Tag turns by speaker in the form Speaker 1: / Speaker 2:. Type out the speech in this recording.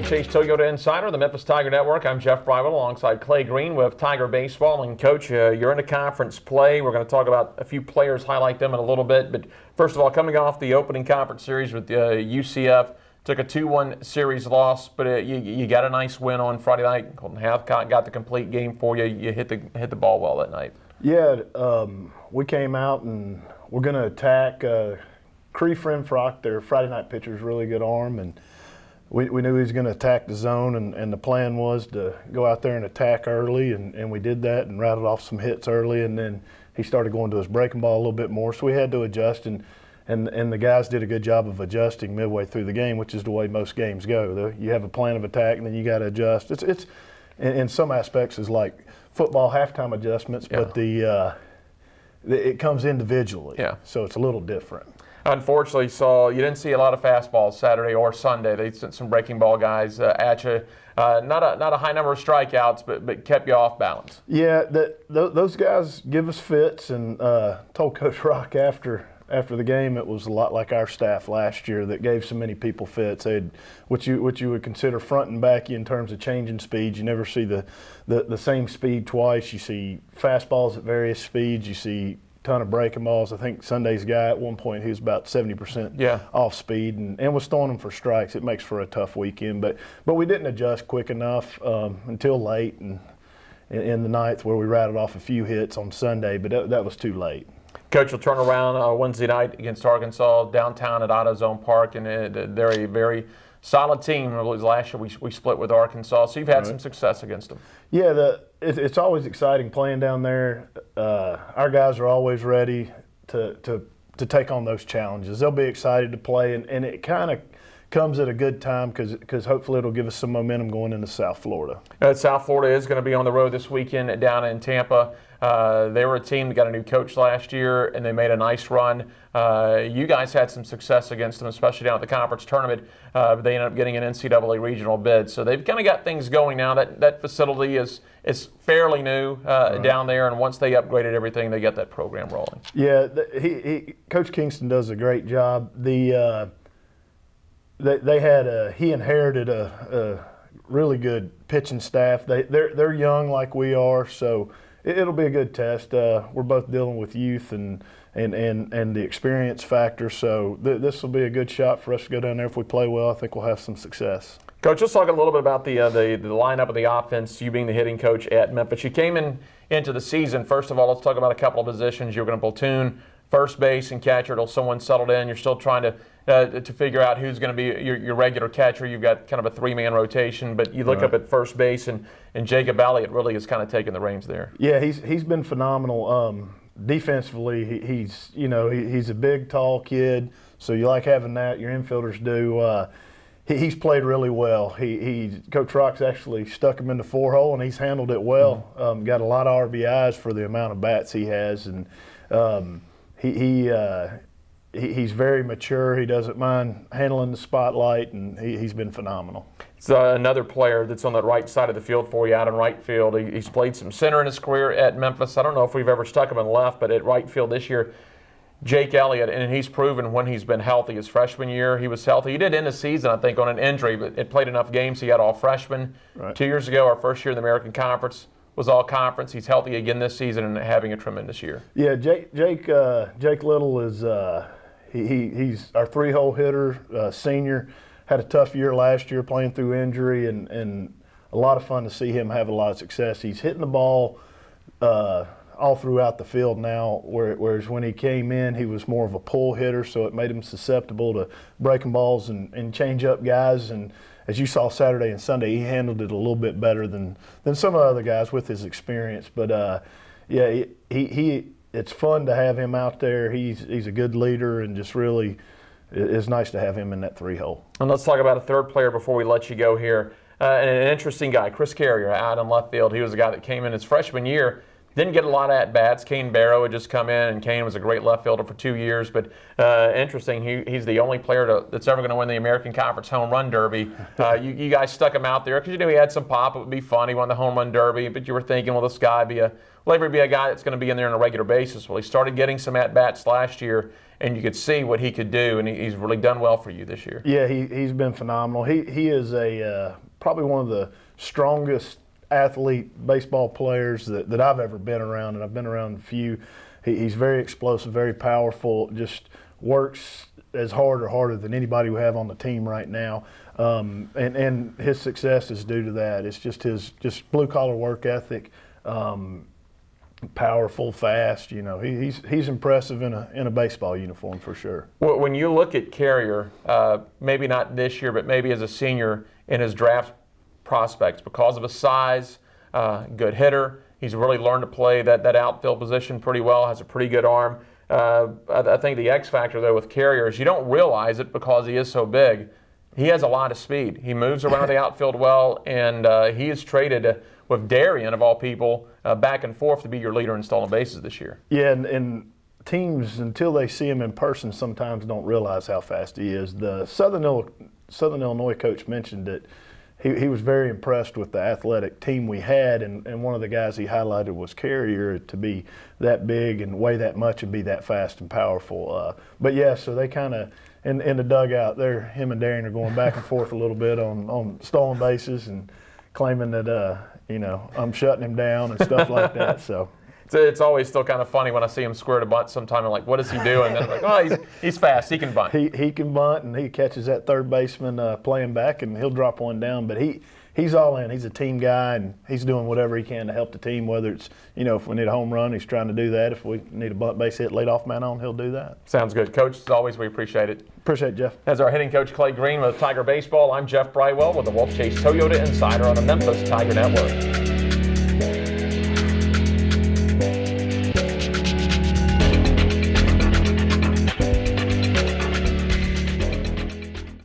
Speaker 1: Wolfchase Toyota Insider, the Memphis Tiger Network. I'm Jeff Brywell alongside Clay Green with Tiger Baseball. And Coach, you're in a conference play. We're going to talk about a few players, highlight them in a little bit. But first of all, coming off the opening conference series with UCF, took a 2-1 series loss, but you got a nice win on Friday night. Colton Hathcott got the complete game for you. You hit the ball well that night.
Speaker 2: Yeah, we came out and we're going to attack. Cree Frenfrock, their Friday night pitcher, is really good arm, and we knew he was going to attack the zone, and the plan was to go out there and attack early, and we did that and rattled off some hits early, and then he started going to his breaking ball a little bit more, so we had to adjust, and the guys did a good job of adjusting midway through the game, which is the way most games go. You have a plan of attack, and then you got to adjust. It's in some aspects is like football halftime adjustments, yeah. But it comes individually, yeah. So it's a little different.
Speaker 1: Unfortunately, you didn't see a lot of fastballs Saturday or Sunday. They sent some breaking ball guys at you. Not a high number of strikeouts, but kept you off balance.
Speaker 2: Yeah, those guys give us fits, and told Coach Rock after the game it was a lot like our staff last year that gave so many people fits. What you would consider front and back in terms of changing speeds. You never see the same speed twice. You see fastballs at various speeds. You see ton of breaking balls. I think Sunday's guy at one point, he was about 70% off speed and was throwing them for strikes. It makes for a tough weekend, but we didn't adjust quick enough until late and in the ninth, where we rattled off a few hits on Sunday, but that was too late.
Speaker 1: Coach will turn around Wednesday night against Arkansas downtown at AutoZone Park, and they're a very solid team. Last year we split with Arkansas, so you've had some success against them.
Speaker 2: Yeah, it's always exciting playing down there. Our guys are always ready to take on those challenges. They'll be excited to play, and it kind of comes at a good time because hopefully it'll give us some momentum going into South Florida.
Speaker 1: South Florida is going to be on the road this weekend down in Tampa. They were a team that got a new coach last year, and they made a nice run. You guys had some success against them, especially down at the conference tournament. They ended up getting an NCAA regional bid. So they've kind of got things going now. That facility is fairly new down there, and once they upgraded everything, they got that program rolling.
Speaker 2: Yeah, Coach Kingston does a great job. He inherited a really good pitching staff. They're young like we are, so it'll be a good test. We're both dealing with youth and the experience factor, so this will be a good shot for us to go down there. If we play well, I think we'll have some success.
Speaker 1: Coach, let's talk a little bit about the lineup of the offense, you being the hitting coach at Memphis. You came into the season, first of all, let's talk about a couple of positions. You were going to platoon first base and catcher until someone settled in. You're still trying to figure out who's going to be your regular catcher. You've got kind of a 3-man rotation, but you look up at first base, and Jacob Elliott really has kind of taken the reins there.
Speaker 2: Yeah, he's been phenomenal. Defensively, he's a big, tall kid, so you like having that. Your infielders do. He's played really well. Coach Rock's actually stuck him in the 4-hole, and he's handled it well. Got a lot of RBIs for the amount of bats he has, and he's very mature. He doesn't mind handling the spotlight, and he's been phenomenal.
Speaker 1: It's another player that's on the right side of the field for you, out in right field. He's played some center in his career at Memphis. I don't know if we've ever stuck him in left, but at right field this year, Jake Elliott, and he's proven when he's been healthy. His freshman year, he was healthy. He did end the season, I think, on an injury, but it played enough games. He got all freshmen. Right. 2 years ago, our first year in the American Conference, was all conference. He's healthy again this season and having a tremendous year.
Speaker 2: Yeah, Jake Little is he's our 3-hole hitter, senior. Had a tough year last year playing through injury, and a lot of fun to see him have a lot of success. He's hitting the ball all throughout the field now, whereas when he came in, he was more of a pull hitter, so it made him susceptible to breaking balls and change up guys. And as you saw Saturday and Sunday, he handled it a little bit better than some of the other guys with his experience. But yeah, it's fun to have him out there. He's a good leader, and just really it's nice to have him in that 3-hole.
Speaker 1: And let's talk about a third player before we let you go here. An interesting guy, Chris Carrier, out in left field. He was a guy that came in his freshman year. Didn't get a lot of at-bats. Kane Barrow had just come in, and Kane was a great left fielder for 2 years. But interesting, he's the only player that's ever going to win the American Conference Home Run Derby. You guys stuck him out there because you knew he had some pop. It would be fun. He won the Home Run Derby, but you were thinking, will this guy will ever be a guy that's going to be in there on a regular basis? Well, he started getting some at-bats last year, and you could see what he could do, and he's really done well for you this year.
Speaker 2: Yeah, he's been phenomenal. He is probably one of the strongest athlete baseball players that I've ever been around, and I've been around a few. He's very explosive, very powerful, just works as hard or harder than anybody we have on the team right now. And his success is due to that. It's just his blue-collar work ethic, powerful, fast. He's impressive in a baseball uniform for sure.
Speaker 1: Well, when you look at Carrier, maybe not this year, but maybe as a senior in his draft prospects, because of his size, good hitter, he's really learned to play that outfield position pretty well, has a pretty good arm. I think the X factor, though, with Carrier is you don't realize it because he is so big. He has a lot of speed. He moves around the outfield well, and he is traded with Darian, of all people, back and forth to be your leader in stolen bases this year.
Speaker 2: Yeah, and teams, until they see him in person, sometimes don't realize how fast he is. The Southern Illinois coach mentioned that he was very impressed with the athletic team we had, and one of the guys he highlighted was Carrier, to be that big and weigh that much and be that fast and powerful. But yeah, so they kind of, in the dugout, him and Darian are going back and forth a little bit on stolen bases and claiming that, I'm shutting him down and stuff like that. So.
Speaker 1: It's always still kind of funny when I see him square to bunt sometime. I'm like, what is he doing? And I'm like, oh, he's fast. He can bunt.
Speaker 2: He can bunt, and he catches that third baseman playing back, and he'll drop one down. But he's all in. He's a team guy, and he's doing whatever he can to help the team, whether it's, if we need a home run, he's trying to do that. If we need a bunt base hit, leadoff man on, he'll do that.
Speaker 1: Sounds good. Coach, as always, we appreciate it.
Speaker 2: Appreciate it, Jeff.
Speaker 1: As our hitting coach, Clay Green with Tiger Baseball, I'm Jeff Brywell with the Wolfchase Toyota Insider on the Memphis Tiger Network.